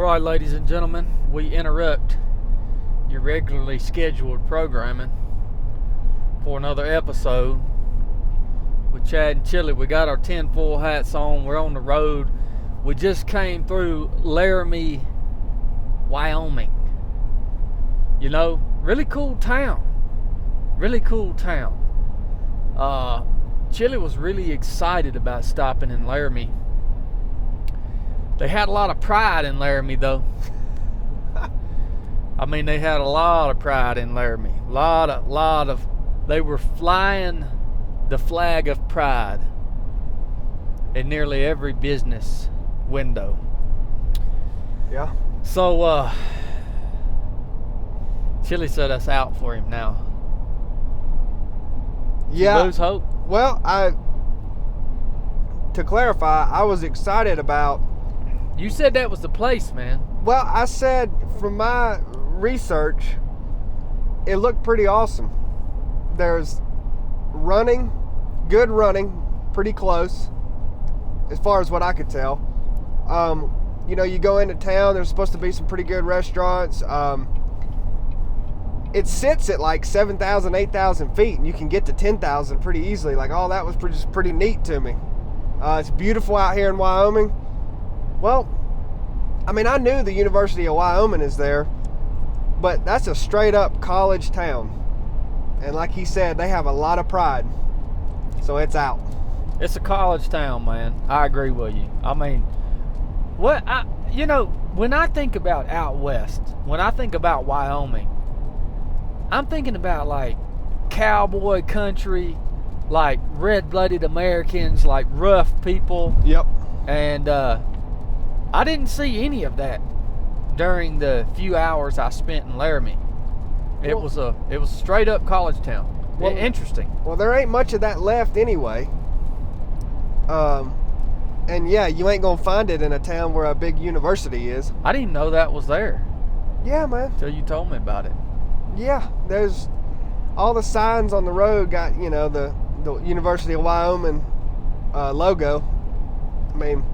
right, ladies and gentlemen, we interrupt your regularly scheduled programming for another episode with Chad and Chili. We got our tinfoil hats on. We're on the road. We just came through Laramie, Wyoming. You know, really cool town. Really cool town. Chili was really excited about stopping in Laramie. They had a lot of pride in Laramie, though. I mean, they had a lot of pride in Laramie. They were flying the flag of pride in nearly every business window. Yeah. So, Chili said us out for him now. Yeah. You lose hope? Well, to clarify, I was excited about. You said that was the place, man. Well, I said from my research, it looked pretty awesome. There's good running, pretty close, as far as what I could tell. You know, you go into town, there's supposed to be some pretty good restaurants. It sits at like 7,000, 8,000 feet, and you can get to 10,000 pretty easily. Like, all that was pretty neat to me. It's beautiful out here in Wyoming. Well, I mean, I knew the University of Wyoming is there, but that's a straight up college town. And like he said, they have a lot of pride. So it's out. It's a college town, man. I agree with you. I mean, when I think about out west, when I think about Wyoming, I'm thinking about like cowboy country, like red-blooded Americans, like rough people. Yep. And I didn't see any of that during the few hours I spent in Laramie. It was a straight up college town. Well, interesting. Well, there ain't much of that left anyway. And yeah, you ain't gonna find it in a town where a big university is. I didn't know that was there. Yeah, man. Till you told me about it. Yeah, there's all the signs on the road got, you know, the University of Wyoming logo. I mean,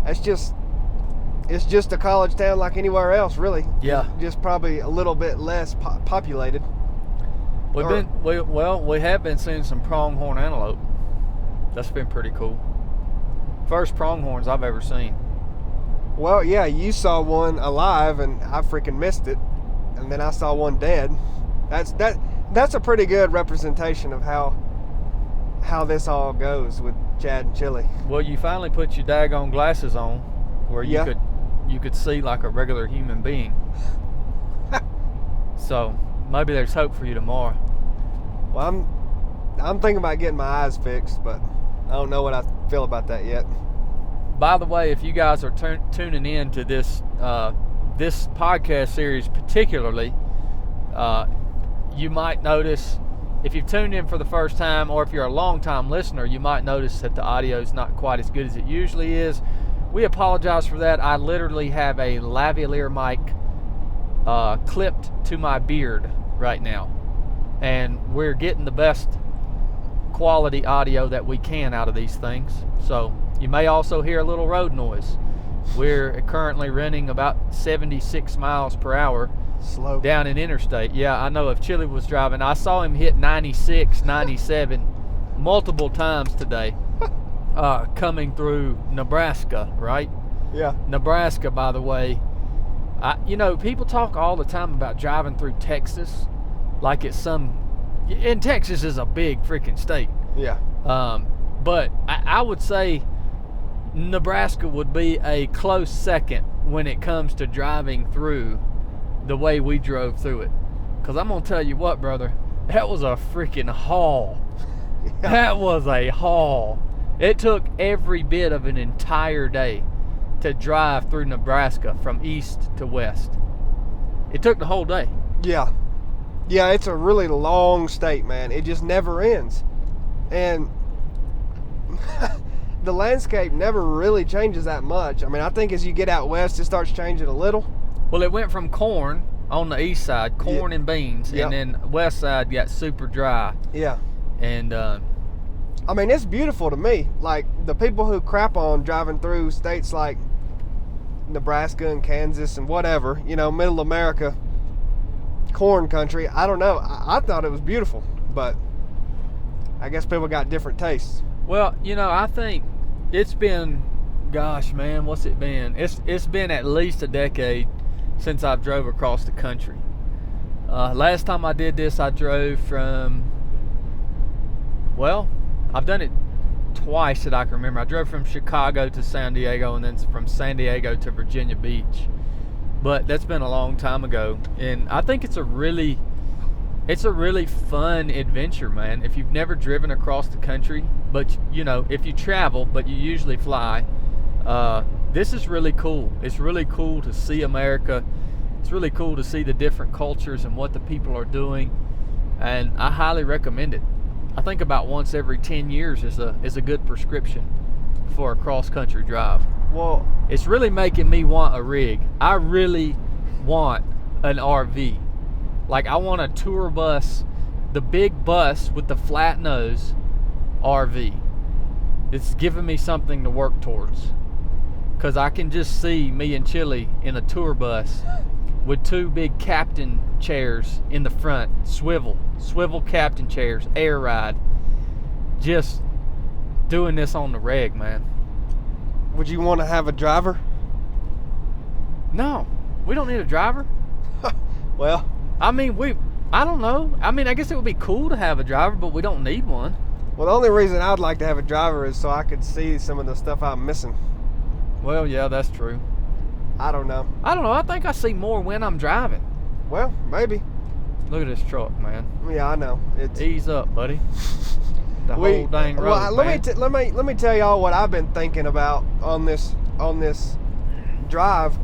it's just a college town like anywhere else, really. Yeah. Just probably a little bit less populated. We have been seeing some pronghorn antelope. That's been pretty cool. First pronghorns I've ever seen. Well, yeah, you saw one alive and I freaking missed it. And then I saw one dead. That's a pretty good representation of how this all goes with Chad and Chili. Well, you finally put your daggone glasses on where you could see like a regular human being. So maybe there's hope for you tomorrow. Well, I'm thinking about getting my eyes fixed, but I don't know what I feel about that yet. By the way, if you guys are tuning in to this this podcast series particularly, you might notice, if you've tuned in for the first time or if you're a long-time listener, you might notice that the audio is not quite as good as it usually is. We apologize for that. I literally have a lavalier mic clipped to my beard right now, and we're getting the best quality audio that we can out of these things. So you may also hear a little road noise. We're currently running about 76 miles per hour slow down an interstate. Yeah, I know. If Chili was driving, I saw him hit 96, 97 multiple times today coming through Nebraska, right? Yeah. Nebraska, by the way, people talk all the time about driving through Texas like it's and Texas is a big freaking state. Yeah. But I would say Nebraska would be a close second when it comes to driving through the way we drove through it. Because I'm going to tell you what, brother, that was a freaking haul. Yeah. That was a haul. It took every bit of an entire day to drive through Nebraska from east to west. It took the whole day. Yeah. Yeah, it's a really long state, man. It just never ends. And the landscape never really changes that much. I mean, I think as you get out west, it starts changing a little. Well, it went from corn on the east side, corn and beans, and then west side got super dry. Yeah. And I mean, it's beautiful to me. Like, the people who crap on driving through states like Nebraska and Kansas and whatever, middle America, corn country. I don't know. I thought it was beautiful, but I guess people got different tastes. Well, I think it's been, gosh, man, what's it been? It's been at least a decade since I've drove across the country. Last time I did this, I drove from, well, I've done it twice that I can remember. I drove from Chicago to San Diego, and then from San Diego to Virginia Beach. But that's been a long time ago, and I think it's a really fun adventure, man. If you've never driven across the country, but if you travel, but you usually fly, this is really cool. It's really cool to see America. It's really cool to see the different cultures and what the people are doing, and I highly recommend it. I think about once every 10 years is a good prescription for a cross-country drive. Well, it's really making me want a rig. I really want an RV. Like, I want a tour bus, the big bus with the flat nose RV. It's giving me something to work towards, because I can just see me and Chili in a tour bus with two big captain chairs in the front, swivel captain chairs, air ride, just doing this on the reg, man. Would you want to have a driver? No, we don't need a driver. Well, I don't know. I guess it would be cool to have a driver, but we don't need one. Well, the only reason I'd like to have a driver is so I could see some of the stuff I'm missing. Well, yeah, that's true. I don't know. I think I see more when I'm driving. Well, maybe. Look at this truck, man. Yeah, I know. Ease up, buddy. The whole dang road, well, man. Let me tell y'all what I've been thinking about on this drive.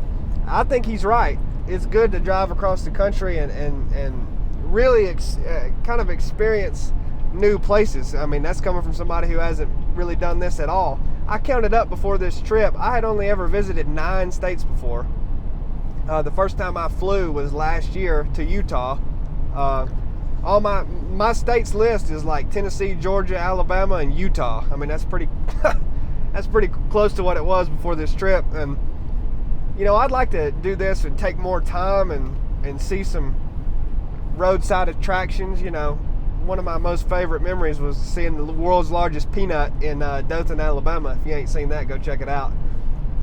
I think he's right. It's good to drive across the country and really kind of experience new places. I mean, that's coming from somebody who hasn't really done this at all. I counted up before this trip. I had only ever visited 9 states before. The first time I flew was last year to Utah. All my states list is like Tennessee, Georgia, Alabama, and Utah. I mean, that's pretty that's pretty close to what it was before this trip. And I'd like to do this and take more time and see some roadside attractions. One of my most favorite memories was seeing the world's largest peanut in Dothan, Alabama. If you ain't seen that, go check it out.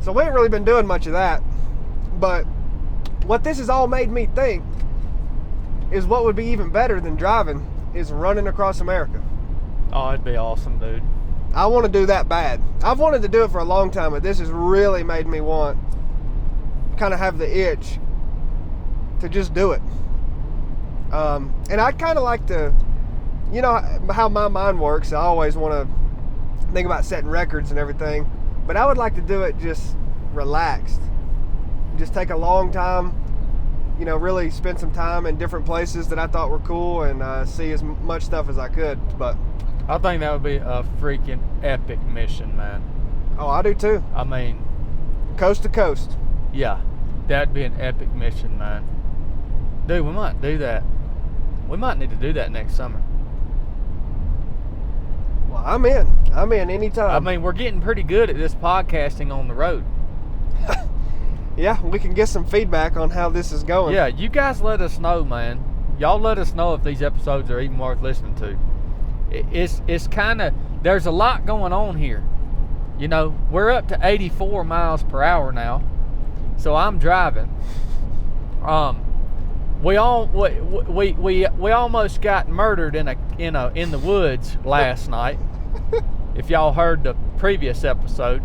So we ain't really been doing much of that. But what this has all made me think is what would be even better than driving is running across America. Oh, it'd be awesome, dude. I want to do that bad. I've wanted to do it for a long time, but this has really made me kind of have the itch to just do it. And I'd kind of like to, how my mind works. I always want to think about setting records and everything, but I would like to do it just relaxed. Just take a long time, really spend some time in different places that I thought were cool and see as much stuff as I could. But I think that would be a freaking epic mission, man. Oh, I do too. I mean, coast to coast. Yeah, that'd be an epic mission, man. Dude, we might do that. We might need to do that next summer. Well, I'm in anytime. I mean, we're getting pretty good at this podcasting on the road. Yeah, we can get some feedback on how this is going. Yeah, you guys let us know, man. Y'all let us know if these episodes are even worth listening to. It's kind of, there's a lot going on here. We're up to 84 miles per hour now, so I'm driving. We almost got murdered in the woods last night. If y'all heard the previous episode,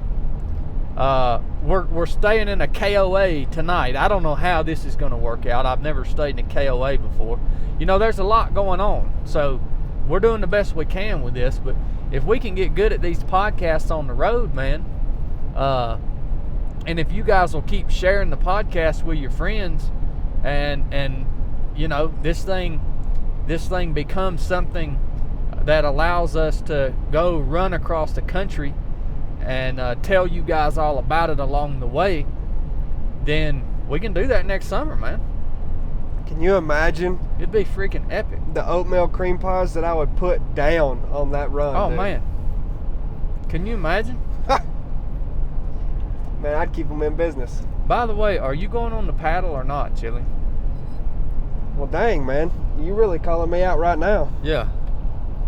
we're staying in a KOA tonight. I don't know how this is going to work out. I've never stayed in a KOA before. There's a lot going on, so we're doing the best we can with this. But if we can get good at these podcasts on the road, man, and if you guys will keep sharing the podcast with your friends, and this thing becomes something that allows us to go run across the country and tell you guys all about it along the way, then we can do that next summer, man. Can you imagine? It'd be freaking epic. The oatmeal cream pies that I would put down on that run. Oh, dude. man. Can you imagine? Man, I'd keep them in business. By the way, are you going on the paddle or not, Chili? Well, dang, man. You really calling me out right now. Yeah.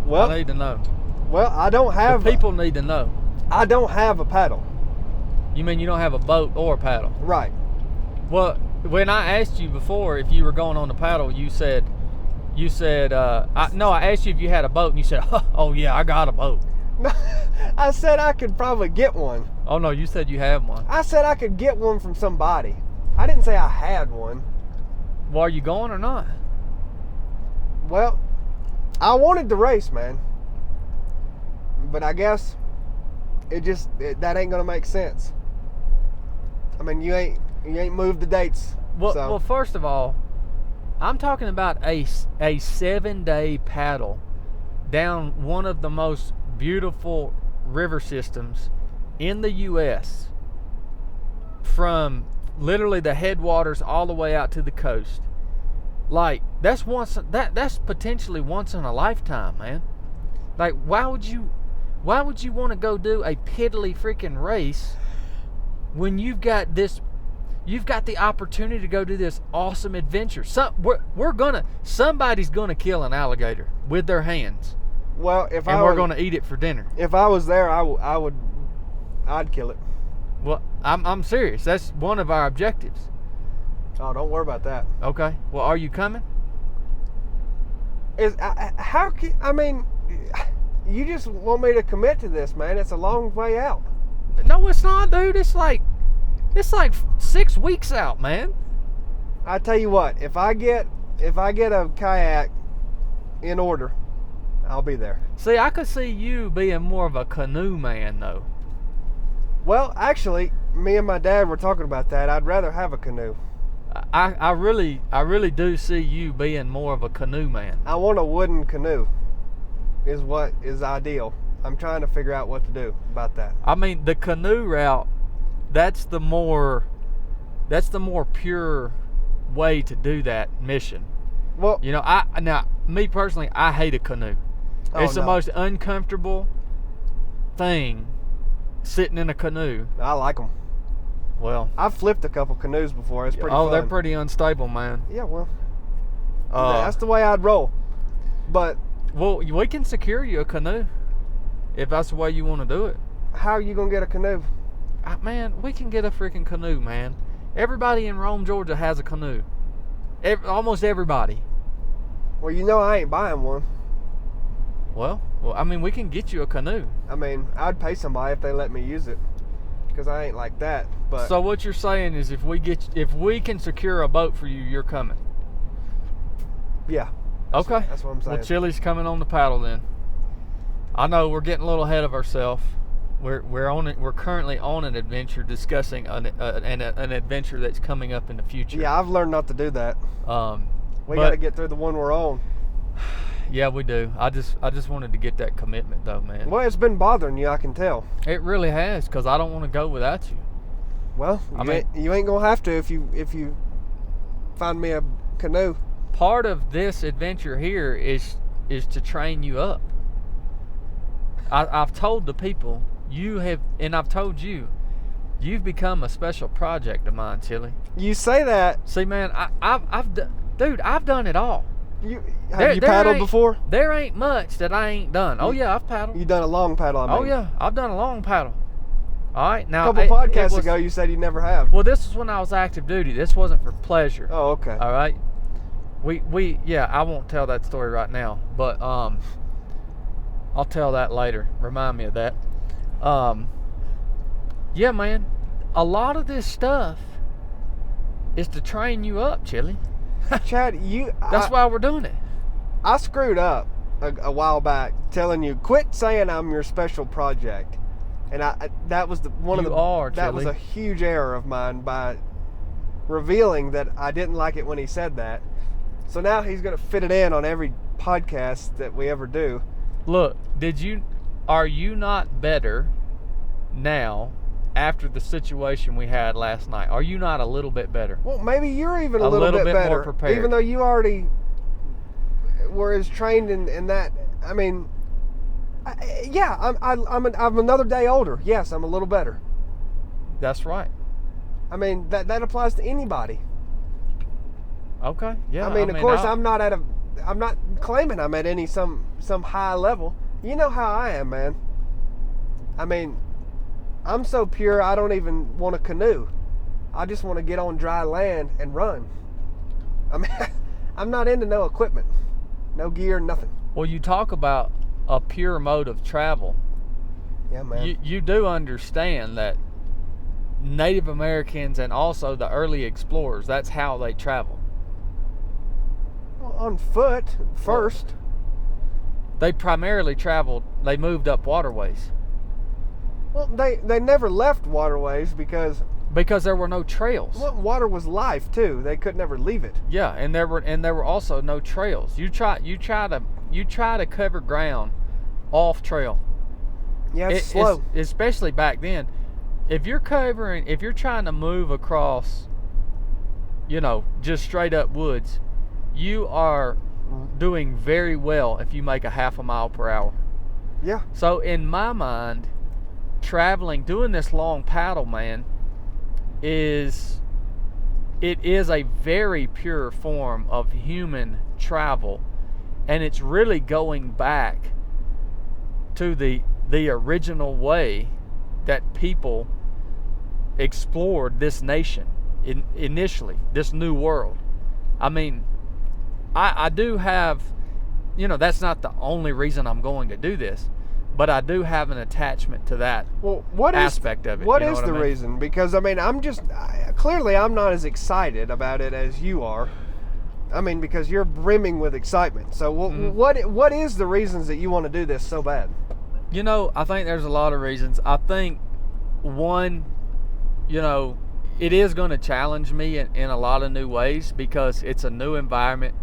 Well, I need to know. Well, I don't have... The people need to know. I don't have a paddle. You mean you don't have a boat or a paddle? Right. Well, when I asked you before if you were going on the paddle, you said, I asked you if you had a boat, and you said, oh yeah, I got a boat. No, I said I could probably get one. Oh no, you said you have one. I said I could get one from somebody. I didn't say I had one. Well, are you going or not? Well, I wanted to race, man. But I guess that ain't gonna make sense. I mean, you ain't moved the dates. Well, first of all, I'm talking about a 7-day paddle down one of the most beautiful river systems in the U.S. from literally the headwaters all the way out to the coast. Like, that's potentially once in a lifetime, man. Like, why would you want to go do a piddly freaking race when you've got the opportunity to go do this awesome adventure? Somebody's gonna kill an alligator with their hands. Well, we're gonna eat it for dinner. If I was there, I'd kill it. Well, I'm serious. That's one of our objectives. Oh, don't worry about that. Okay. Well, are you coming? I mean, you just want me to commit to this, man. It's a long way out. No, it's not, dude. It's like 6 weeks out, man. I tell you what, if I get a kayak in order, I'll be there. See, I could see you being more of a canoe man, though. Well, actually, me and my dad were talking about that. I'd rather have a canoe. I really do see you being more of a canoe man. I want a wooden canoe is what is ideal. I'm trying to figure out what to do about that. I mean, the canoe route, that's the more pure way to do that mission. Well, you know, me personally, I hate a canoe. It's the most uncomfortable thing, sitting in a canoe. I like them. Well, I've flipped a couple canoes before. It's pretty fun. They're pretty unstable, man. Yeah, well, that's the way I'd roll. But we can secure you a canoe if that's the way you want to do it. How are you gonna get a canoe? Man, we can get a freaking canoe, man. Everybody in Rome, Georgia has a canoe. Almost everybody. Well, you know I ain't buying one. Well, I mean, we can get you a canoe. I mean, I'd pay somebody if they let me use it, because I ain't like that. But so what you're saying is, if we can secure a boat for you, you're coming. Yeah. Okay. That's what I'm saying. Well, Chili's coming on the paddle then. I know we're getting a little ahead of ourselves. We're currently on an adventure discussing an adventure that's coming up in the future. Yeah, I've learned not to do that. We got to get through the one we're on. Yeah, we do. I just wanted to get that commitment though, man. Well, it's been bothering you, I can tell. It really has, because I don't want to go without you. Well, you ain't gonna have to if you find me a canoe. Part of this adventure here is to train you up. I've told the people and I've told you, you've become a special project of mine, Chili. You say that. See, man, I've done it all. Have you paddled before? There ain't much that I ain't done. Oh yeah, I've paddled. You done a long paddle? I mean. Oh yeah, I've done a long paddle. All right, now a couple podcasts ago, you said you never have. Well, this was when I was active duty. This wasn't for pleasure. Oh, okay. All right. I won't tell that story right now, but I'll tell that later. Remind me of that. Yeah, man. A lot of this stuff is to train you up, Chili. Chad, that's why we're doing it. I screwed up a while back telling you, quit saying I'm your special project. And that was that was a huge error of mine by revealing that I didn't like it when he said that. So now he's going to fit it in on every podcast that we ever do. Look, are you not better now after the situation we had last night? Are you not a little bit better? Well, maybe you're even a little bit better, more prepared. Even though you already were as trained in that. I mean, I'm another day older. Yes, I'm a little better. That's right. I mean, that applies to anybody. Okay. Yeah. I mean, of course, I'm not claiming I'm at any some high level. You know how I am, man. I mean, I'm so pure I don't even want a canoe. I just want to get on dry land and run. I mean, I'm not into no equipment, no gear, nothing. Well, you talk about a pure mode of travel. Yeah, man. You do understand that Native Americans and also the early explorers, that's how they travel. Well, on foot first. They primarily traveled, they moved up waterways. Well, they never left waterways because there were no trails. Well, water was life too. They could never leave it. Yeah, and there were also no trails. You try to cover ground off trail. Yeah, it's slow. Especially back then. If you're trying to move across, just straight up woods, you are doing very well if you make a half a mile per hour. Yeah. So in my mind, doing this long paddle, man, is a very pure form of human travel, and it's really going back to the original way that people explored this nation initially, this new world. I mean, I do have, that's not the only reason I'm going to do this, but I do have an attachment to that aspect of it. What is the reason? Because, I mean, clearly I'm not as excited about it as you are. I mean, because you're brimming with excitement. So what is the reasons that you want to do this so bad? I think there's a lot of reasons. I think, one, it is going to challenge me in a lot of new ways because it's a new environment.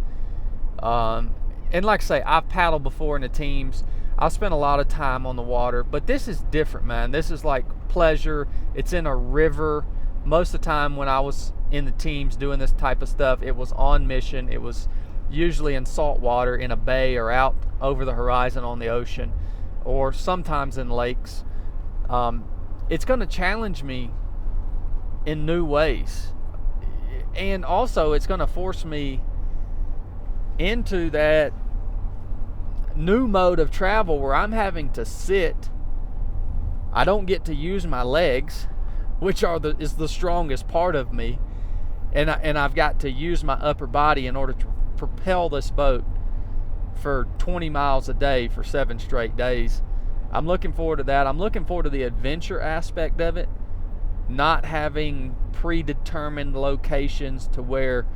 And like I say, I've paddled before in the teams. I've spent a lot of time on the water, but this is different, man. This is like pleasure. It's in a river. Most of the time when I was in the teams doing this type of stuff, it was on mission. It was usually in salt water in a bay or out over the horizon on the ocean, or sometimes in lakes. It's going to challenge me in new ways. And also it's going to force me into that new mode of travel where I'm having to sit. I don't get to use my legs, which is the strongest part of me, and I've got to use my upper body in order to propel this boat for 20 miles a day for 7 straight days. I'm looking forward to that. I'm looking forward to the adventure aspect of it, not having predetermined locations to where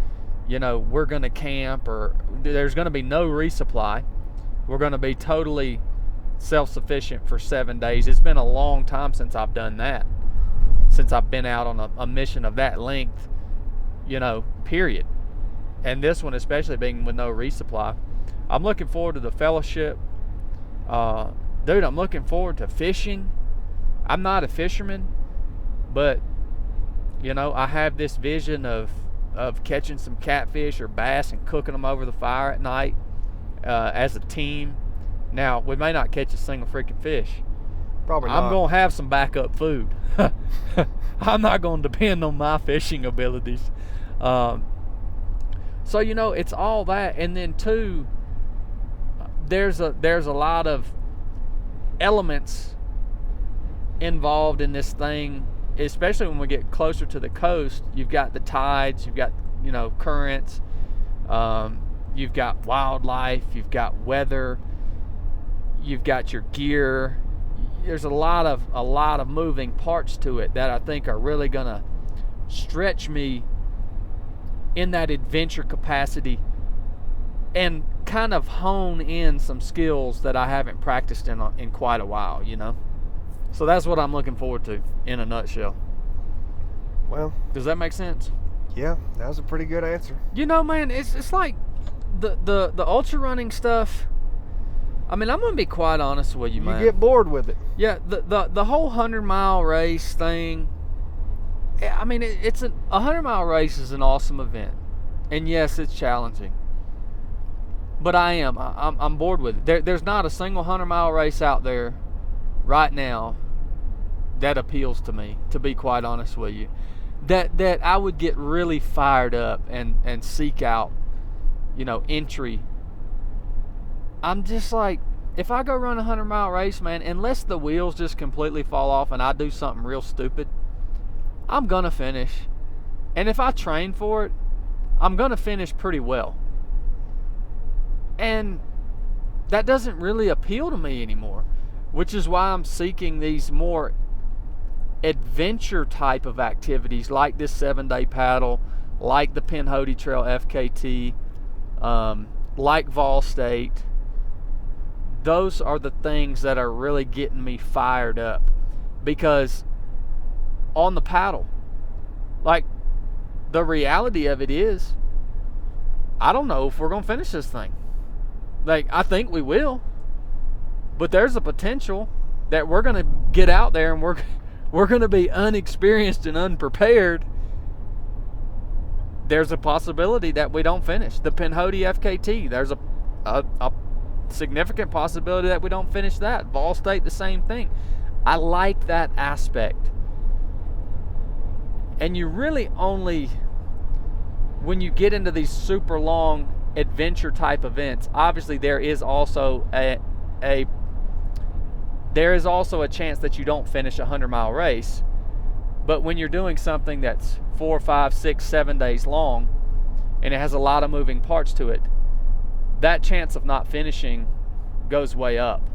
we're going to camp, or there's going to be no resupply. We're going to be totally self-sufficient for 7 days. It's been a long time since I've done that, since I've been out on a mission of that length, period. And this one, especially being with no resupply. I'm looking forward to the fellowship. Dude, I'm looking forward to fishing. I'm not a fisherman, but, I have this vision of catching some catfish or bass and cooking them over the fire at night. As a team. Now, we may not catch a single freaking fish. Probably not. I'm going to have some backup food. I'm not going to depend on my fishing abilities. So, it's all that. And then, two, there's a lot of elements involved in this thing, especially when we get closer to the coast. You've got the tides, you've got, currents, you've got wildlife, you've got weather, you've got your gear. There's a lot of moving parts to it that I think are really going to stretch me in that adventure capacity and kind of hone in some skills that I haven't practiced in quite a while, So that's what I'm looking forward to in a nutshell. Well, does that make sense? Yeah, that was a pretty good answer. Man, it's like the ultra running stuff. I mean, I'm gonna be quite honest with you, man. You get bored with it. Yeah, the whole 100-mile race thing. I mean, it's a 100-mile race is an awesome event, and yes, it's challenging. But I'm bored with it. There's not a single 100-mile race out there right now that appeals to me, to be quite honest with you. That I would get really fired up and seek out, entry. I'm just like, if I go run a 100-mile race, man, unless the wheels just completely fall off and I do something real stupid, I'm going to finish. And if I train for it, I'm going to finish pretty well. And that doesn't really appeal to me anymore, which is why I'm seeking these more adventure type of activities like this 7-day paddle, like the Pinhoti Trail FKT, like Vol State. Those are the things that are really getting me fired up, because on the paddle, like, the reality of it is, I don't know if we're going to finish this thing. Like, I think we will, but there's a potential that we're going to get out there and we're going to be unexperienced and unprepared. There's a possibility that we don't finish the Pinhoti FKT. There's a significant possibility that we don't finish that. Vol State, the same thing. I like that aspect. And you really only, when you get into these super long adventure type events, obviously there is also a chance that you don't finish a 100-mile race. But when you're doing something that's 4, 5, 6, 7 days long, and it has a lot of moving parts to it, that chance of not finishing goes way up.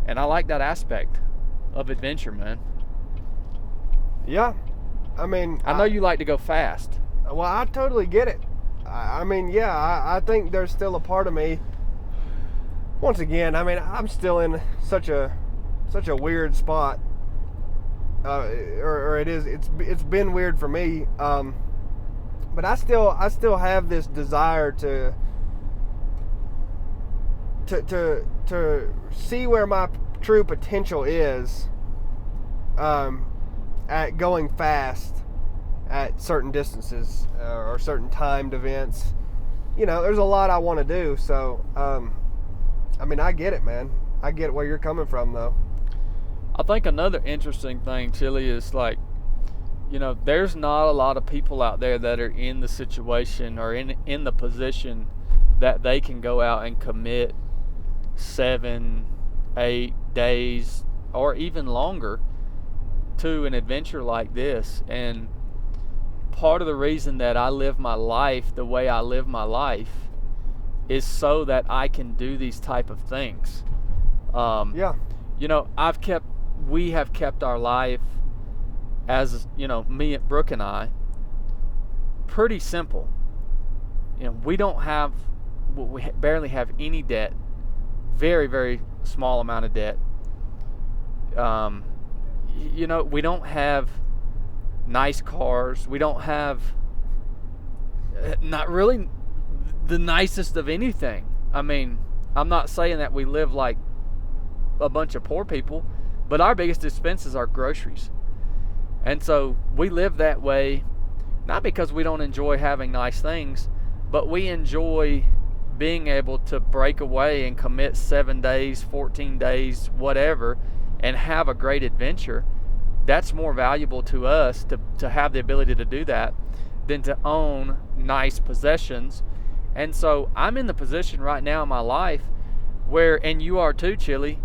And I like that aspect of adventure, man. Yeah. I mean, I know you like to go fast. Well, I totally get it. I think there's still a part of me. Once again, I'm still in such a weird spot. It's been weird for me. But I still have this desire to see where my true potential is at going fast at certain distances or certain timed events. There's a lot I want to do. So, I get it, man. I get where you're coming from, though. I think another interesting thing, Chili, is like, there's not a lot of people out there that are in the situation or in the position that they can go out and commit 7, 8 days or even longer to an adventure like this. And part of the reason that I live my life the way I live my life is so that I can do these type of things. We have kept our life, as me, Brooke and I, pretty simple. We barely have any debt. Very, very small amount of debt. We don't have nice cars. We don't have not really the nicest of anything. I'm not saying that we live like a bunch of poor people, but our biggest expenses are groceries. And so we live that way, not because we don't enjoy having nice things, but we enjoy being able to break away and commit 7 days, 14 days, whatever, and have a great adventure. That's more valuable to us to have the ability to do that than to own nice possessions. And so I'm in the position right now in my life where, and you are too, Chili,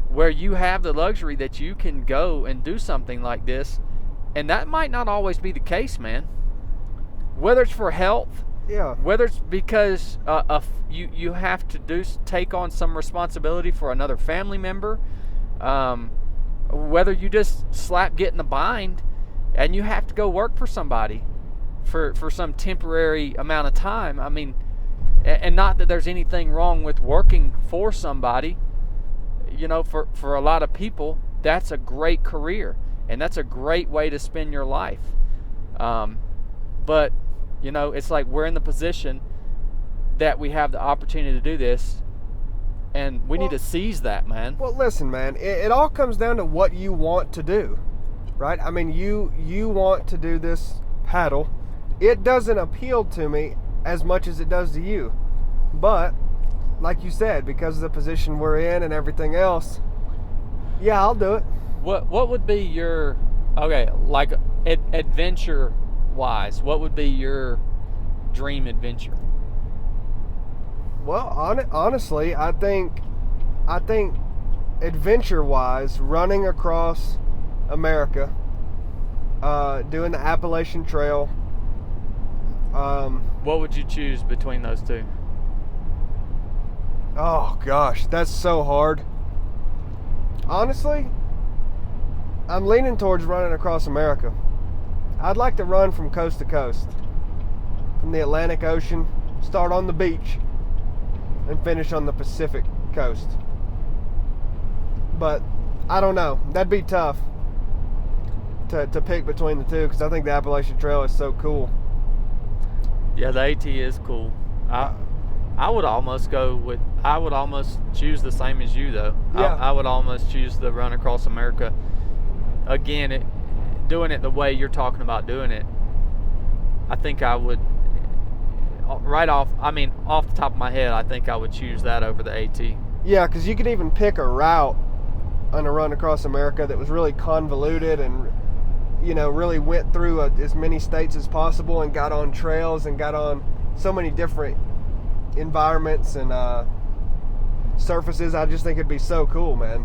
where you have the luxury that you can go and do something like this. And that might not always be the case, man. Whether it's for health, whether it's because you have to take on some responsibility for another family member, whether you just get in a bind and you have to go work for somebody for some temporary amount of time. And not that there's anything wrong with working for somebody. For a lot of people, that's a great career and that's a great way to spend your life. But it's like we're in the position that we have the opportunity to do this, and we need to seize that, man. Well, listen, man, it all comes down to what you want to do, right? You want to do this paddle. It doesn't appeal to me as much as it does to you, but like you said, because of the position we're in and everything else, I'll do it. What would be your, okay, like adventure wise, what would be your dream adventure? Well, honestly, I think adventure-wise, running across America, doing the Appalachian Trail. What would you choose between those two? Oh gosh, that's so hard. Honestly, I'm leaning towards running across America. I'd like to run from coast to coast, from the Atlantic Ocean, start on the beach, and finish on the Pacific coast. But I don't know. That'd be tough to pick between the two, because I think the Appalachian Trail is so cool. Yeah, the AT is cool. I would almost choose the same as you, though. Yeah. I would almost choose the run across America. Again, doing it the way you're talking about doing it, I think I would, off the top of my head, I think I would choose that over the AT. Yeah, because you could even pick a route on a run across America that was really convoluted and, really went through as many states as possible and got on trails and got on so many different environments and surfaces. I just think it'd be so cool, man.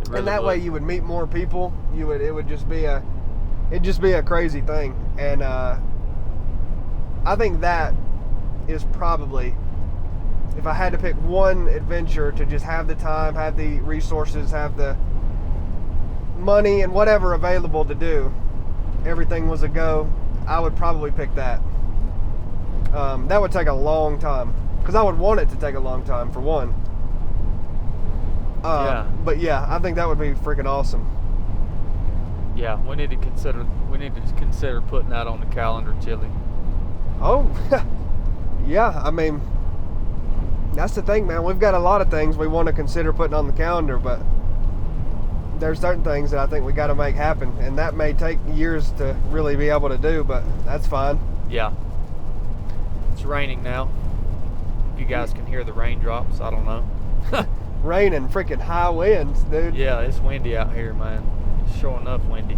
Really and that would. way you would meet more people. It would just be a crazy thing. And I think that is probably, if I had to pick one adventure to just have the time, have the resources, have the money and whatever available to do, everything was a go, I would probably pick that. That would take a long time, because I would want it to take a long time, for one. Yeah. But yeah, I think that would be freaking awesome. Yeah, we need to consider putting that on the calendar, Chili. Oh, yeah. That's the thing, man. We've got a lot of things we want to consider putting on the calendar, but there's certain things that I think we got to make happen, and that may take years to really be able to do, but that's fine. Yeah. It's raining now. You guys can hear the raindrops. I don't know. Rain and freaking high winds, dude. Yeah, it's windy out here, man. It's sure enough windy.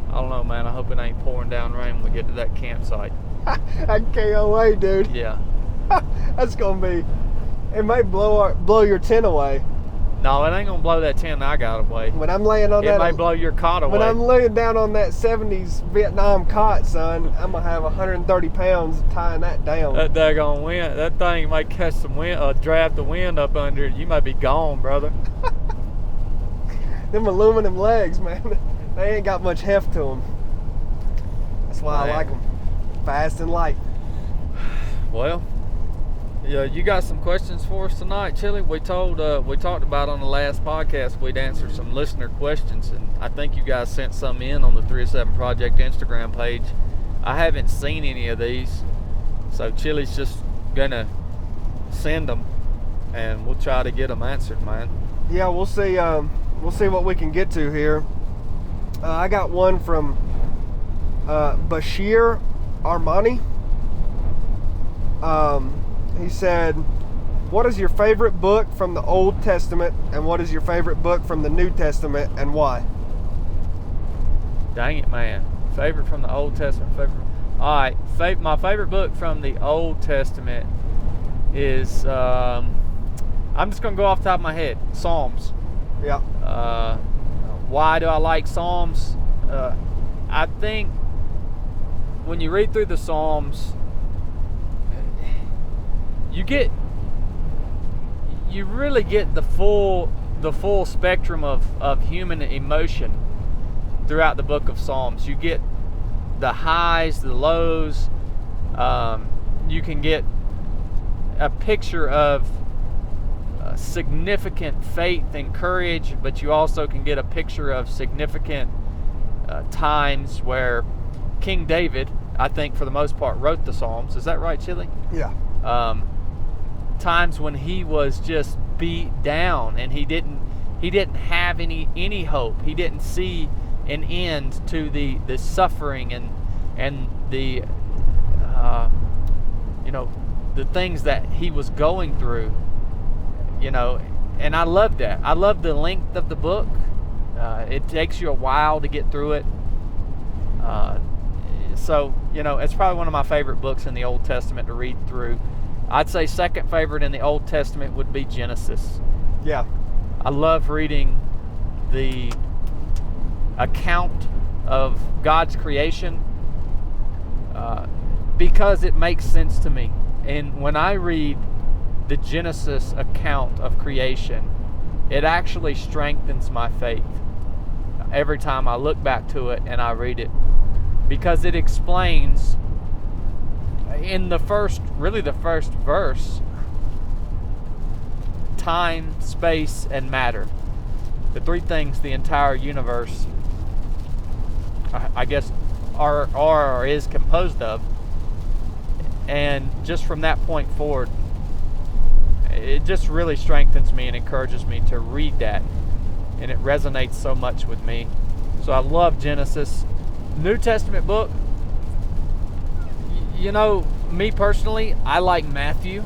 I don't know, man. I hope it ain't pouring down rain when we get to that campsite. I can't wait, dude. Yeah. That's gonna be. It may blow your tent away. No, it ain't gonna blow that tent I got away. When I'm laying on It that, may blow your cot away. when I'm laying down on that 70s Vietnam cot, son, I'm gonna have 130 pounds tying that down. That daggone wind, that thing might catch some wind, draft the wind up under it. You might be gone, brother. Them aluminum legs, man, they ain't got much heft to them. That's why Man. I like them, fast and light. Well, yeah, you got some questions for us tonight, Chili? We talked about on the last podcast we'd answer some listener questions, and I think you guys sent some in on the 307 Project Instagram page. I haven't seen any of these, so Chili's just gonna send them, and we'll try to get them answered, man. Yeah, we'll see. We'll see what we can get to here. I got one from Bashir Armani. He said, "What is your favorite book from the Old Testament, and what is your favorite book from the New Testament, and why?" Dang it, man. Favorite from the Old Testament. All right. My favorite book from the Old Testament is, I'm just going to go off the top of my head, Psalms. Yeah. Why do I like Psalms? I think when you read through the Psalms, you really get the full spectrum of human emotion throughout the book of Psalms. You get the highs, the lows. You can get a picture of significant faith and courage, but you also can get a picture of significant times where King David, I think for the most part, wrote the Psalms. Is that right, Chili? Yeah. Times when he was just beat down and he didn't have any hope. He didn't see an end to the suffering and the the things that he was going through, and I love that. I love the length of the book. It takes you a while to get through it. So, it's probably one of my favorite books in the Old Testament to read through. I'd say second favorite in the Old Testament would be Genesis. Yeah. I love reading the account of God's creation because it makes sense to me. And when I read the Genesis account of creation, it actually strengthens my faith every time I look back to it and I read it, because it explains in the first verse, time, space, and matter. The three things the entire universe, I guess, are or is composed of. And just from that point forward, it just really strengthens me and encourages me to read that. And it resonates so much with me. So I love Genesis. New Testament book, me personally, I like Matthew.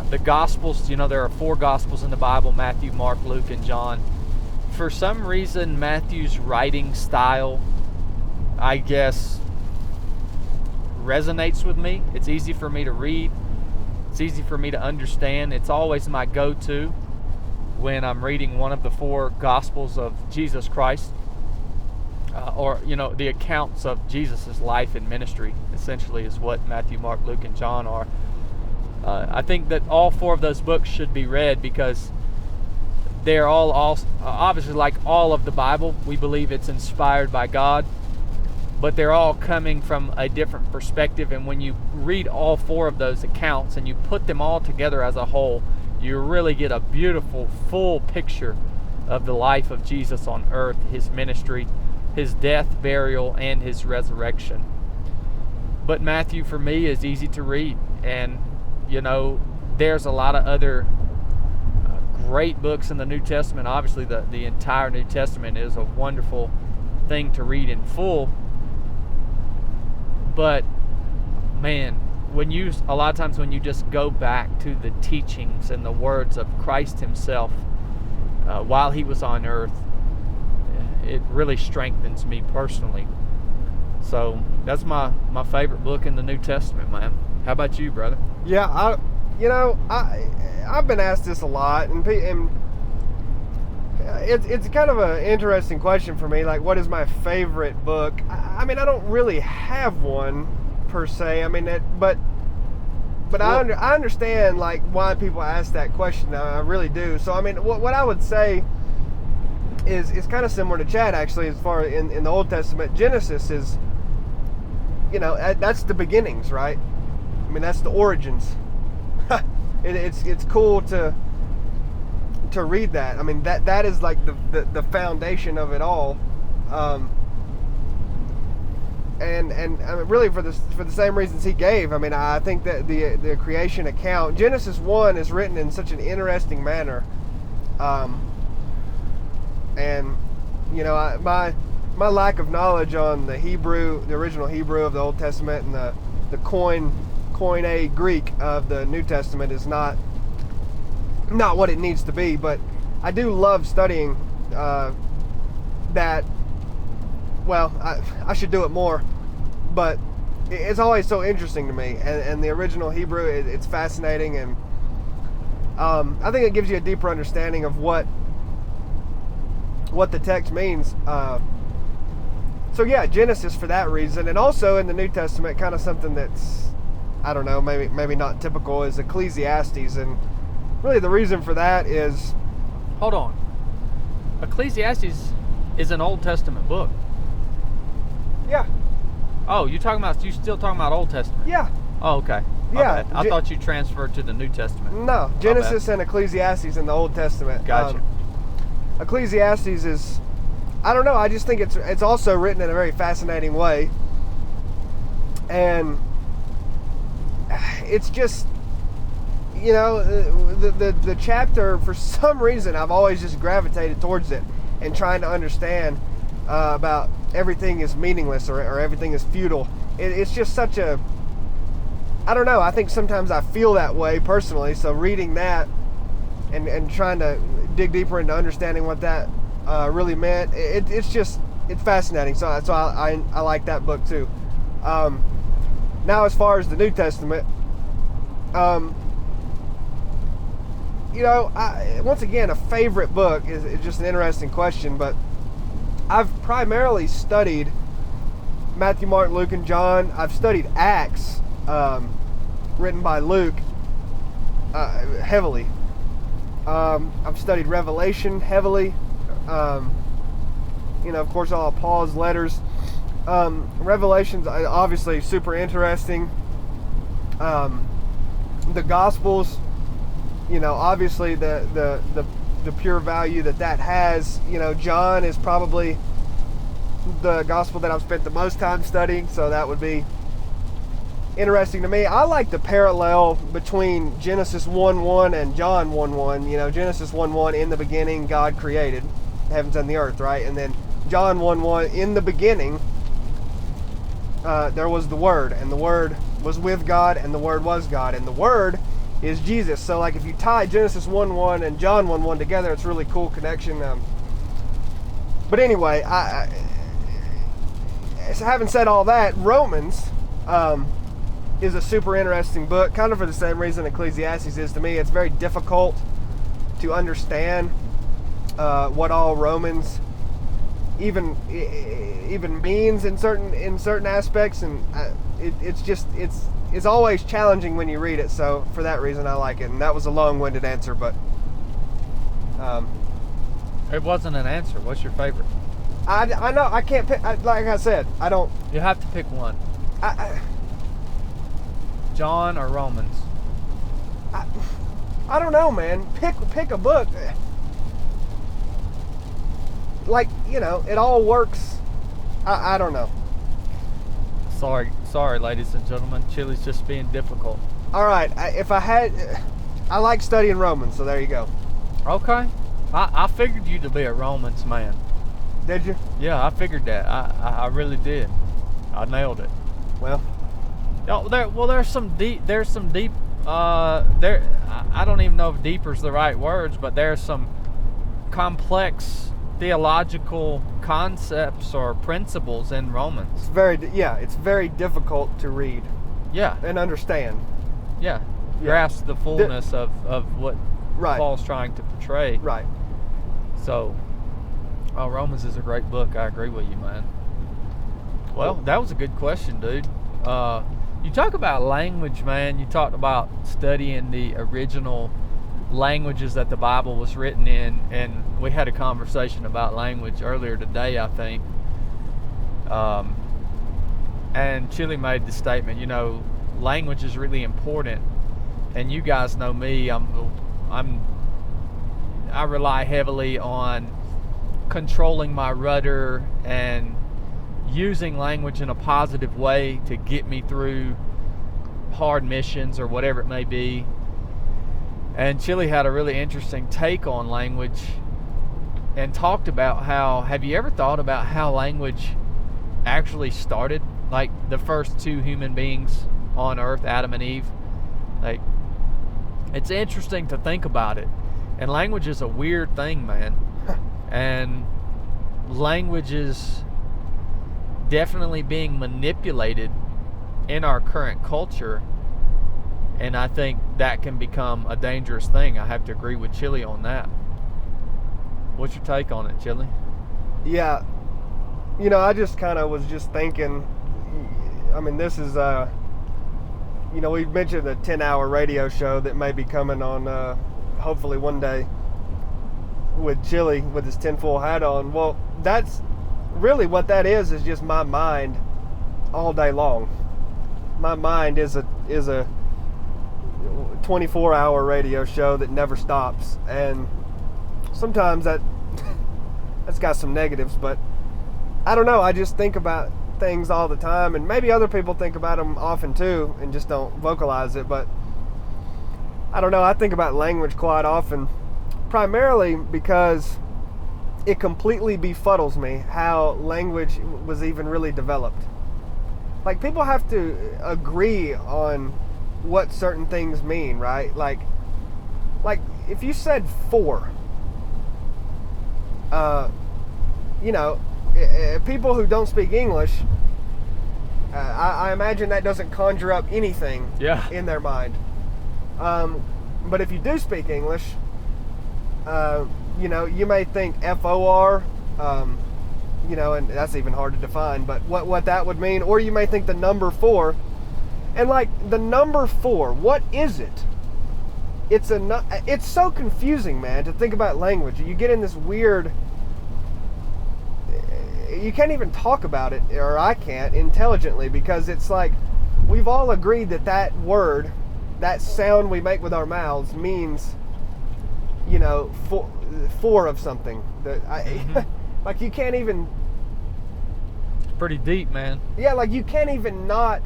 The Gospels, there are 4 Gospels in the Bible: Matthew, Mark, Luke, and John. For some reason, Matthew's writing style, I guess, resonates with me. It's easy for me to read. It's easy for me to understand. It's always my go-to when I'm reading one of the 4 Gospels of Jesus Christ. Or the accounts of Jesus' life and ministry, essentially, is what Matthew, Mark, Luke, and John are. I think that all 4 of those books should be read because they're all obviously, like all of the Bible, we believe it's inspired by God, but they're all coming from a different perspective. And when you read all 4 of those accounts and you put them all together as a whole, you really get a beautiful, full picture of the life of Jesus on earth, his ministry, his death, burial, and his resurrection. But Matthew, for me, is easy to read. And, there's a lot of other great books in the New Testament. Obviously, the entire New Testament is a wonderful thing to read in full. But, man, a lot of times when you just go back to the teachings and the words of Christ himself while he was on earth, it really strengthens me personally. So that's my favorite book in the New Testament, man. How about you, brother? Yeah, I've been asked this a lot, and it's kind of an interesting question for me. Like, what is my favorite book? I mean, I don't really have one per se. I mean, but I understand like why people ask that question. I really do. So I mean, what I would say is kind of similar to Chad, actually, as far in the Old Testament. Genesis is, that's the beginnings, right? I mean, that's the origins. It's cool to read that. I mean, that is like the foundation of it all. And I mean, really for the same reasons he gave. I mean, I think that the creation account, Genesis 1, is written in such an interesting manner. And my lack of knowledge on the original Hebrew of the Old Testament, and the Koine Greek of the New Testament is not what it needs to be. But I do love studying that. Well, I should do it more, but it's always so interesting to me. And the original Hebrew, it's fascinating, and I think it gives you a deeper understanding of what the text means. So yeah, Genesis for that reason. And also in the New Testament, kind of something that's, I don't know, maybe not typical, is Ecclesiastes. And really the reason for that is... Hold on. Ecclesiastes is an Old Testament book. Yeah. Oh, you still talking about Old Testament? Yeah. Oh, okay. Yeah. I thought you transferred to the New Testament. No, Genesis and Ecclesiastes in the Old Testament. Gotcha. Ecclesiastes is, I don't know, I just think it's also written in a very fascinating way. And it's just, the chapter, for some reason, I've always just gravitated towards it and trying to understand about everything is meaningless or everything is futile. It's just such a, I don't know, I think sometimes I feel that way personally. So reading that and trying to dig deeper into understanding what that really meant. It's fascinating. So I like that book too. Now, as far as the New Testament, once again, a favorite book is just an interesting question, but I've primarily studied Matthew, Mark, Luke, and John. I've studied Acts, written by Luke, heavily. I've studied Revelation heavily. Of course, all of Paul's letters. Revelation's obviously super interesting. The Gospels, obviously the pure value that has. John is probably the gospel that I've spent the most time studying, so that would be interesting to me. I like the parallel between Genesis 1:1 and John 1:1. Genesis 1:1, in the beginning God created the heavens and the earth, right? And then John 1:1, in the beginning there was the Word, and the Word was with God, and the Word was God, and the Word is Jesus. So like if you tie Genesis 1:1 and John 1:1 together, it's a really cool connection. But anyway, having said all that, Romans is a super interesting book, kind of for the same reason Ecclesiastes is to me. It's very difficult to understand what all Romans even means in certain aspects, and it's always challenging when you read it. So for that reason, I like it. And that was a long-winded answer, but it wasn't an answer. What's your favorite? I know I can't pick. Like I said, I don't. You have to pick one. John or Romans? I don't know, man. Pick a book. Like, it all works. I don't know. Sorry, ladies and gentlemen. Chili's just being difficult. All right. I like studying Romans, so there you go. Okay. I figured you to be a Romans man. Did you? Yeah, I figured that. I really did. I nailed it. Well, there's some deep. I don't even know if "deeper" is the right words, but there's some complex theological concepts or principles in Romans. It's very difficult to read. Yeah. And understand. Yeah. Grasp the fullness of what Paul's trying to portray. Right. So, Romans is a great book. I agree with you, man. Well, that was a good question, dude. You talk about language, man. You talked about studying the original languages that the Bible was written in, and we had a conversation about language earlier today, I think. And Chili made the statement, language is really important. And you guys know me. I rely heavily on controlling my rudder and using language in a positive way to get me through hard missions or whatever it may be. And Chili had a really interesting take on language and talked about have you ever thought about how language actually started? Like the first two human beings on earth, Adam and Eve. Like, it's interesting to think about it. And language is a weird thing, man. And language is definitely being manipulated in our current culture, and I think that can become a dangerous thing. I have to agree with Chili on that. What's your take on it, Chili? Yeah, I just kind of was just thinking, this is we mentioned the 10-hour radio show that may be coming on hopefully one day with Chili with his tinfoil hat on. Well, that's really what that is just my mind all day long. My mind is a 24-hour radio show that never stops, and sometimes that's got some negatives, but I don't know, I just think about things all the time, and maybe other people think about them often too and just don't vocalize it, but I don't know, I think about language quite often, primarily because it completely befuddles me how language was even really developed. Like, people have to agree on what certain things mean, right? Like if you said four, you know, people who don't speak English, I imagine that doesn't conjure up anything in their mind. But if you do speak English, you know, you may think FOR, you know, and that's even hard to define, but what that would mean, or you may think the number 4, and like the number 4, what is it? It's so confusing, man, to think about language. You get in this weird, you can't even talk about it, or I can't, intelligently, because it's like, we've all agreed that word, that sound we make with our mouths means, you know, four of something. Like you can't even... It's pretty deep, man. Yeah, like you can't even not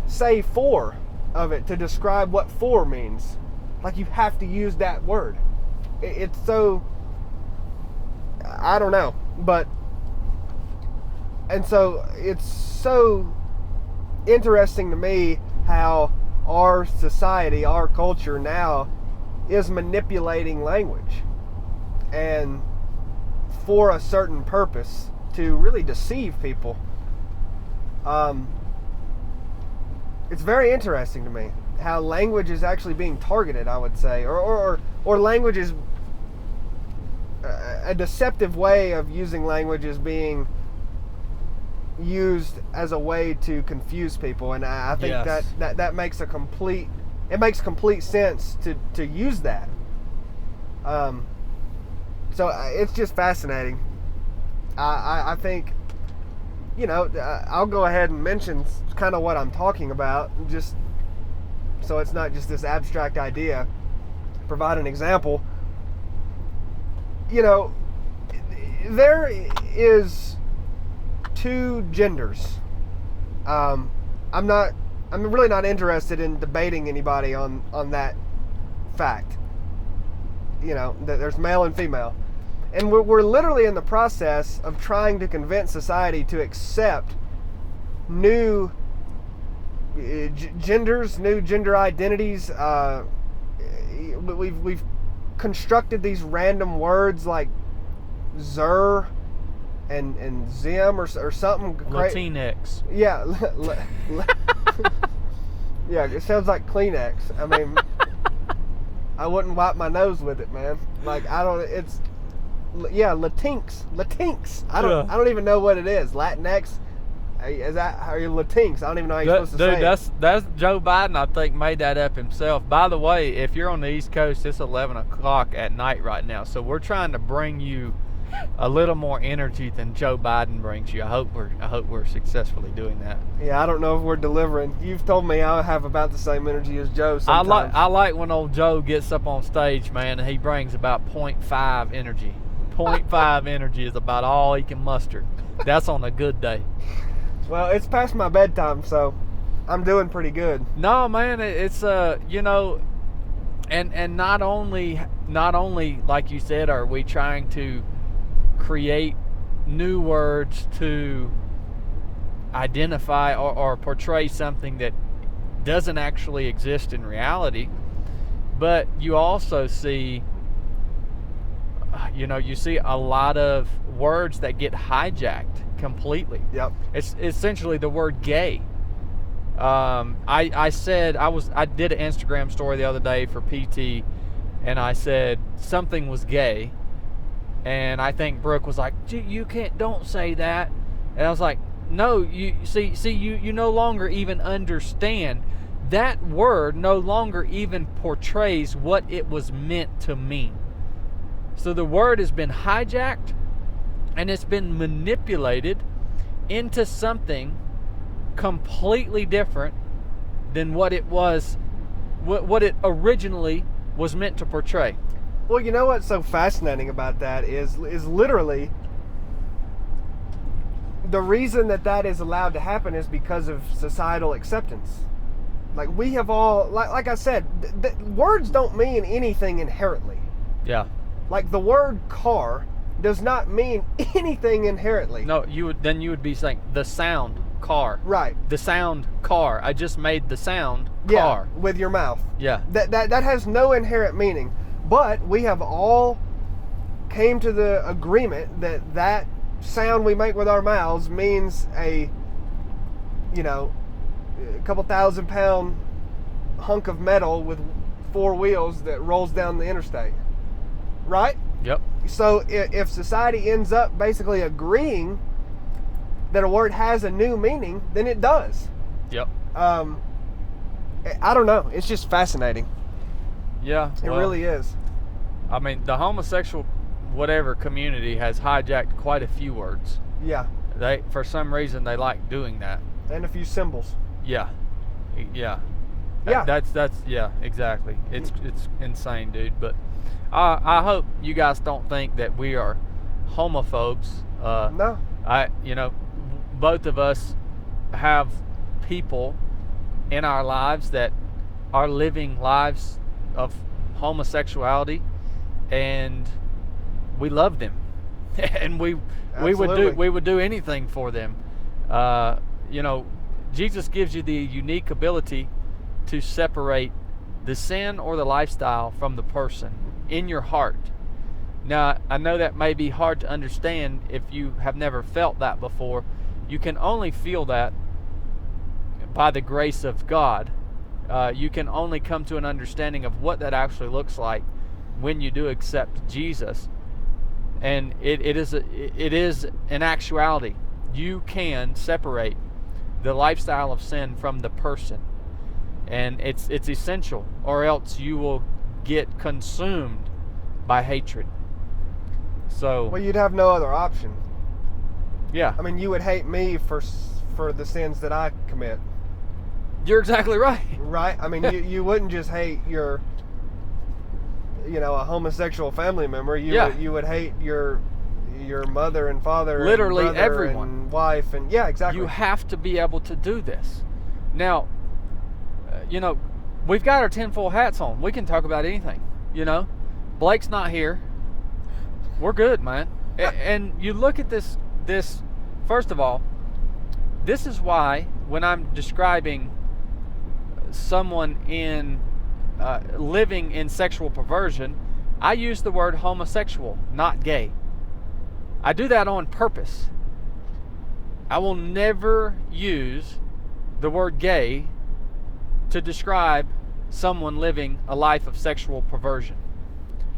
say 4 of it to describe what 4 means. Like you have to use that word. It's so... I don't know, but... And so it's so interesting to me how our society, our culture now is manipulating language, and for a certain purpose, to really deceive people. It's very interesting to me how language is actually being targeted, I would say, or language is a deceptive way of using language is being used as a way to confuse people, and I think that makes complete sense to use that. So it's just fascinating. I think, you know, I'll go ahead and mention kind of what I'm talking about, just so it's not just this abstract idea. Provide an example. You know, there is 2 genders. I'm really not interested in debating anybody on that fact. You know, that there's male and female. And we're literally in the process of trying to convince society to accept new genders, new gender identities. We've constructed these random words like Zer and Zim or something. Latinx. Yeah. Yeah, it sounds like Kleenex. I mean, I wouldn't wipe my nose with it, man. Like, Latinx. I don't even know what it is. Latinx. Are you Latinx? I don't even know how you're supposed to say it. That's Joe Biden, I think, made that up himself. By the way, if you're on the East Coast, it's 11 o'clock at night right now. So we're trying to bring you a little more energy than Joe Biden brings you. I hope we're successfully doing that. Yeah, I don't know if we're delivering. You've told me I have about the same energy as Joe sometimes. I like when old Joe gets up on stage, man, and he brings about 0.5 energy. 0.5 energy is about all he can muster. That's on a good day. Well, it's past my bedtime, so I'm doing pretty good. No, man, it's you know, and not only like you said, are we trying to create new words to identify or portray something that doesn't actually exist in reality, but you also see, you see a lot of words that get hijacked completely. Yep. It's essentially the word gay. I did an Instagram story the other day for PT, and I said something was gay, and I think Brooke was like, you don't say that. And I was like, no, you no longer even understand. That word no longer even portrays what it was meant to mean. So the word has been hijacked, and it's been manipulated into something completely different than what it was, what it originally was meant to portray. Well, you know what's so fascinating about that is literally the reason that is allowed to happen is because of societal acceptance. Like, we have all, like I said, words don't mean anything inherently. Yeah. Like, the word car does not mean anything inherently. No, you would be saying the sound car. Right. The sound car. I just made the sound car. Yeah, with your mouth. Yeah. That has no inherent meaning. But we have all came to the agreement that that sound we make with our mouths means a couple 1,000-pound hunk of metal with 4 wheels that rolls down the interstate, right? Yep. So if society ends up basically agreeing that a word has a new meaning, then it does. Yep. I don't know. It's just fascinating. Yeah. It really is. I mean, the homosexual whatever community has hijacked quite a few words. Yeah. They, for some reason, they like doing that. And a few symbols. Yeah. Yeah. Yeah. That's yeah, exactly. It's insane, dude. But I hope you guys don't think that we are homophobes. No. Both of us have people in our lives that are living lives of homosexuality, and we love them, and we would do anything for them. Jesus gives you the unique ability to separate the sin or the lifestyle from the person in your heart. Now, I know that may be hard to understand if you have never felt that before. You can only feel that by the grace of God. You can only come to an understanding of what that actually looks like when you do accept Jesus. And it is an actuality. You can separate the lifestyle of sin from the person. And it's essential, or else you will get consumed by hatred. So, well, you'd have no other option. Yeah. I mean, you would hate me for the sins that I commit. You're exactly right. Right? I mean, you wouldn't just hate your, a homosexual family member. You would hate your mother and father, literally and brother everyone, and wife, and yeah, exactly. You have to be able to do this. Now, we've got our tinfoil hats on. We can talk about anything. Blake's not here. We're good, man. And you look at this. First of all, this is why when I'm describing someone in living in sexual perversion, I use the word homosexual, not gay. I do that on purpose. I will never use the word gay to describe someone living a life of sexual perversion.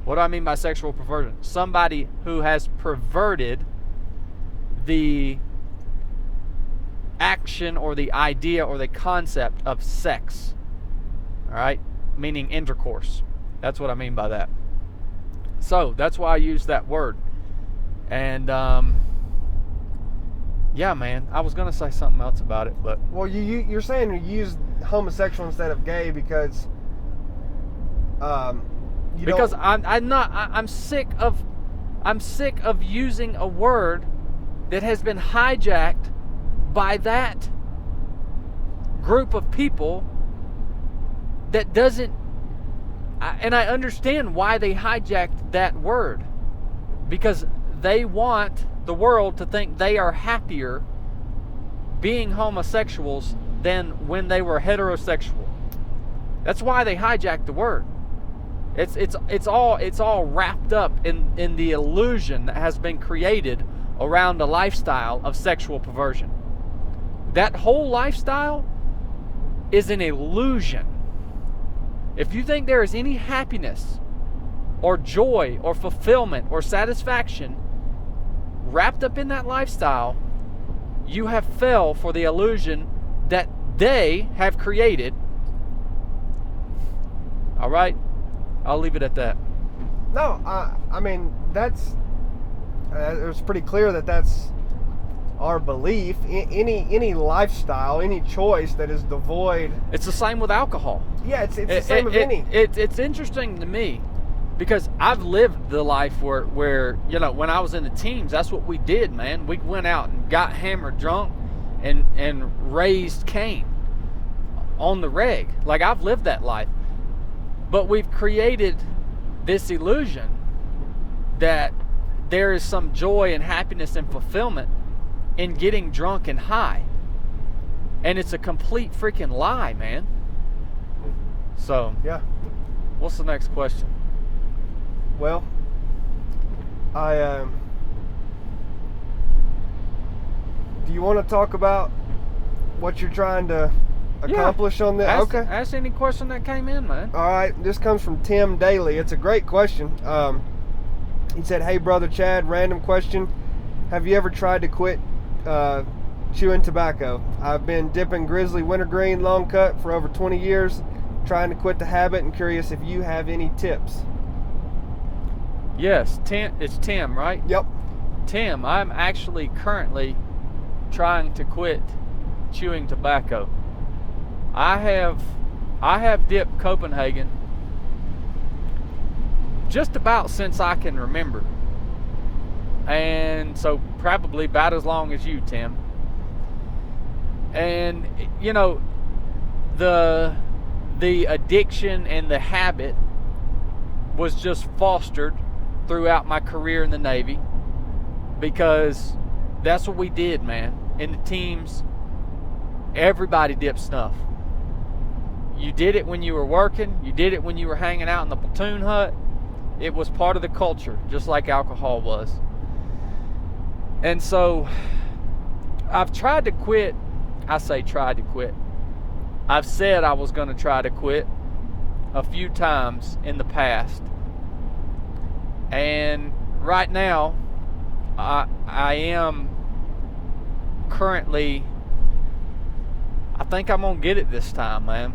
What do I mean by sexual perversion? Somebody who has perverted the action or the idea or the concept of sex. All right? Meaning intercourse. That's what I mean by that. So, that's why I use that word. And, yeah, man, I was going to say something else about it, but... Well, you're saying you use homosexual instead of gay because... I'm sick of using a word that has been hijacked by that group of people that doesn't, and I understand why they hijacked that word, because they want the world to think they are happier being homosexuals than when they were heterosexual. That's why they hijacked the word. It's all wrapped up in the illusion that has been created around a lifestyle of sexual perversion. That whole lifestyle is an illusion. If you think there is any happiness or joy or fulfillment or satisfaction wrapped up in that lifestyle, you have fell for the illusion that they have created. All right? I'll leave it at that. No, I mean, that's... it's pretty clear that that's our belief. Any lifestyle, any choice that is devoid... It's the same with alcohol. Yeah, it's the same with any. It's interesting to me because I've lived the life where when I was in the teams, that's what we did, man. We went out and got hammered drunk and raised Cain on the reg. Like, I've lived that life. But we've created this illusion that there is some joy and happiness and fulfillment in getting drunk and high. And it's a complete freaking lie, man. So, yeah. What's the next question? Well, Do you want to talk about what you're trying to accomplish on this? Okay. Ask any question that came in, man. All right. This comes from Tim Daly. It's a great question. He said, "Hey, brother Chad, random question. Have you ever tried to quit chewing tobacco? I've been dipping Grizzly Wintergreen Long Cut for over 20 years, trying to quit the habit, and curious if you have any tips." Yes, it's Tim, right? Yep. Tim, I'm actually currently trying to quit chewing tobacco. I have dipped Copenhagen just about since I can remember. And so probably about as long as you, Tim. And you know, the addiction and the habit was just fostered throughout my career in the Navy, because that's what we did, man. In the teams, everybody dipped snuff. You did it when you were working, you did it when you were hanging out in the platoon hut. It was part of the culture, just like alcohol was. And so I've tried to quit. I say tried to quit. I've said I was going to try to quit a few times in the past. And right now, I am currently, I think I'm going to get it this time, man.